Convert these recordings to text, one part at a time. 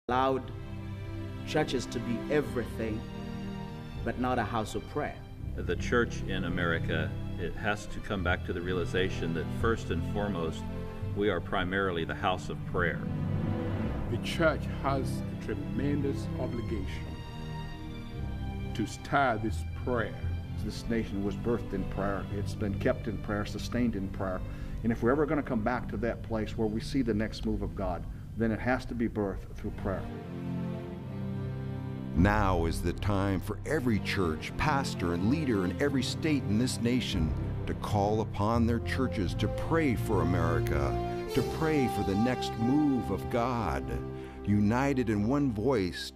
allowed churches to be everything, but not a house of prayer. The church in America, it has to come back to the realization that first and foremost, we are primarily the house of prayer. The church has a tremendous obligation to start this prayer. This nation was birthed in prayer. It's been kept in prayer, sustained in prayer. And if we're ever going to come back to that place where we see the next move of God, then it has to be birthed through prayer. Now is the time for every church, pastor, and leader in every state in this nation to call upon their churches to pray for America, to pray for the next move of God, united in one voice.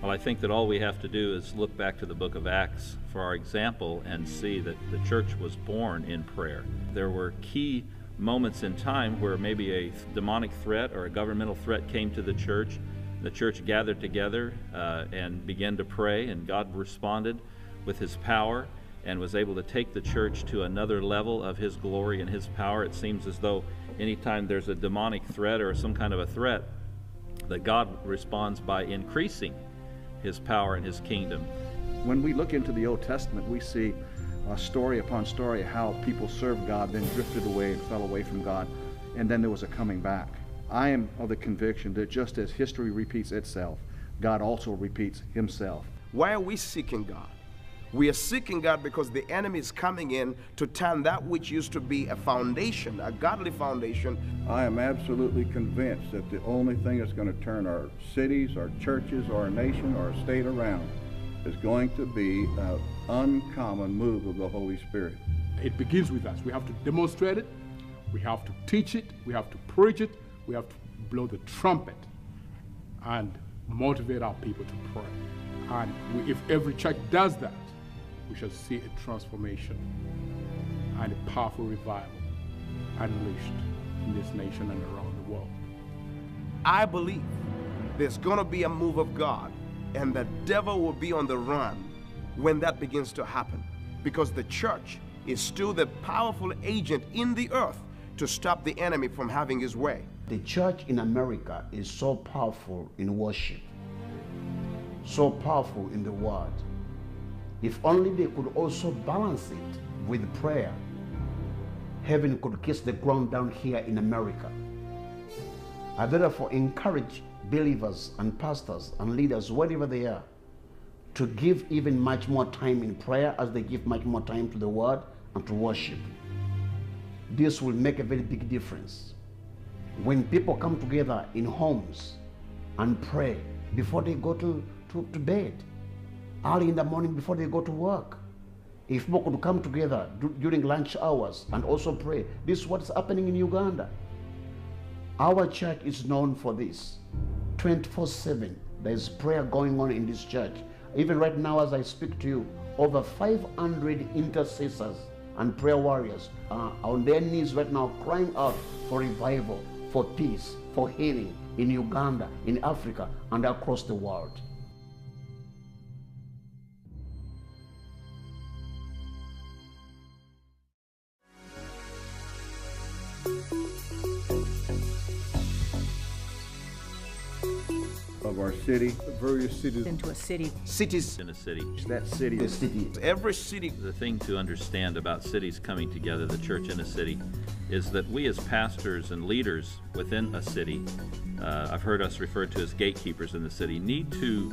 Well, I think that all we have to do is look back to the book of Acts for our example and see that the church was born in prayer. There were key moments in time where maybe a demonic threat or a governmental threat came to the church. The church gathered together and began to pray, and God responded with His power and was able to take the church to another level of His glory and His power. It seems as though anytime there's a demonic threat or some kind of a threat, that God responds by increasing His power and His kingdom. When we look into the Old Testament, we see story upon story how people served God, then drifted away and fell away from God, and then there was a coming back. I am of the conviction that just as history repeats itself, God also repeats Himself. Why are we seeking God? We are seeking God because the enemy is coming in to turn that which used to be a foundation, a godly foundation. I am absolutely convinced that the only thing that's going to turn our cities, our churches, our nation, our state around is going to be an uncommon move of the Holy Spirit. It begins with us. We have to demonstrate it, we have to teach it, we have to preach it, we have to blow the trumpet and motivate our people to pray. And if every church does that, we shall see a transformation and a powerful revival unleashed in this nation and around the world. I believe there's going to be a move of God, and the devil will be on the run when that begins to happen, because the church is still the powerful agent in the earth to stop the enemy from having his way. The church in America is so powerful in worship, so powerful in the word. If only they could also balance it with prayer, heaven could kiss the ground down here in America. I therefore encourage believers and pastors and leaders, wherever they are, to give even much more time in prayer as they give much more time to the word and to worship. This will make a very big difference. When people come together in homes and pray before they go to bed, early in the morning before they go to work, if people could come together during lunch hours and also pray. This is what's happening in Uganda. Our church is known for this. 24/7, there's prayer going on in this church. Even right now as I speak to you, over 500 intercessors and prayer warriors are on their knees right now crying out for revival, for peace, for healing in Uganda, in Africa, and across the world. Of our city, Various cities. Into a city. Cities. In a city, That city, The city. Every city. the thing to understand about cities coming together, the church in a city, is that we as pastors and leaders within a city, I've heard us referred to as gatekeepers in the city, need to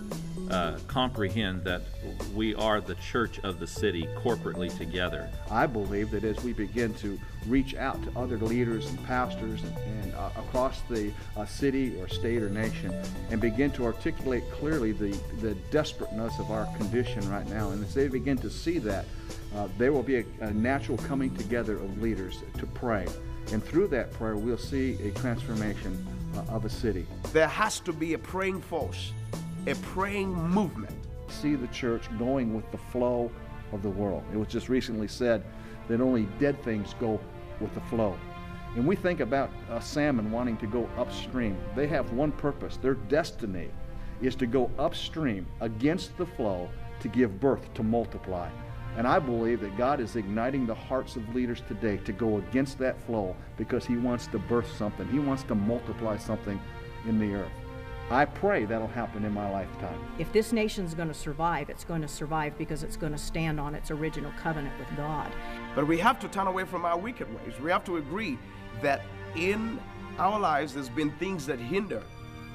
comprehend that we are the church of the city corporately together. I believe that as we begin to reach out to other leaders and pastors and across the city or state or nation and begin to articulate clearly the desperateness of our condition right now, and as they begin to see that, there will be a natural coming together of leaders to pray. And through that prayer, we'll see a transformation of a city. There has to be a praying force, a praying movement. See the church going with the flow of the world. It was just recently said that only dead things go with the flow. And we think about a salmon wanting to go upstream. They have one purpose. Their destiny is to go upstream against the flow to give birth, to multiply. And I believe that God is igniting the hearts of leaders today to go against that flow because He wants to birth something. He wants to multiply something in the earth. I pray that'll happen in my lifetime. If this nation's going to survive, it's going to survive because it's going to stand on its original covenant with God. But we have to turn away from our wicked ways. We have to agree that in our lives there's been things that hinder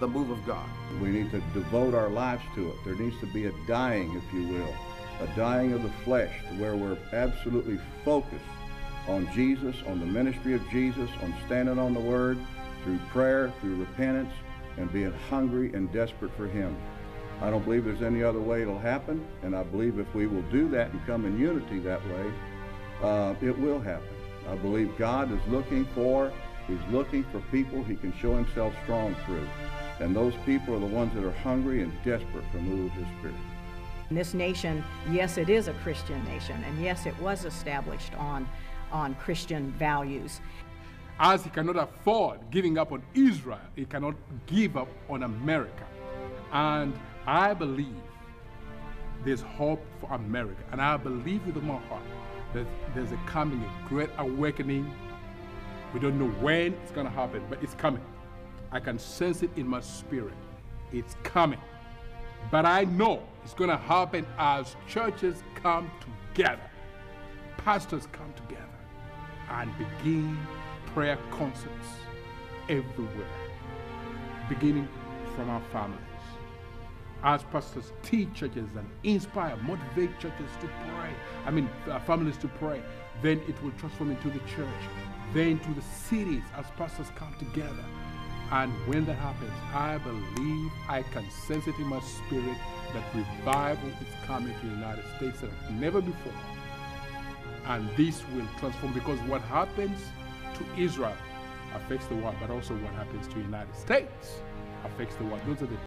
the move of God. We need to devote our lives to it. There needs to be a dying, if you will, a dying of the flesh, to where we're absolutely focused on Jesus, on the ministry of Jesus, on standing on the Word, through prayer, through repentance, and being hungry and desperate for Him. I don't believe there's any other way it'll happen, and I believe if we will do that and come in unity that way, it will happen. I believe God is looking for people He can show Himself strong through. And those people are the ones that are hungry and desperate for the move of His Spirit. And this nation, yes, it is a Christian nation, and yes, it was established on Christian values. As He cannot afford giving up on Israel, He cannot give up on America. And I believe there's hope for America. And I believe with my heart that there's a great awakening. We don't know when it's going to happen, but it's coming. I can sense it in my spirit. It's coming. But I know it's going to happen as churches come together, pastors come together, and begin prayer concerts everywhere, beginning from our families. As pastors teach churches and inspire, motivate churches to pray, families to pray, then it will transform into the church, then to the cities as pastors come together. And when that happens, I believe, I can sense it in my spirit, that revival is coming to the United States like never before. And this will transform, because what happens to Israel affects the world, but also what happens to the United States affects the world. Those are the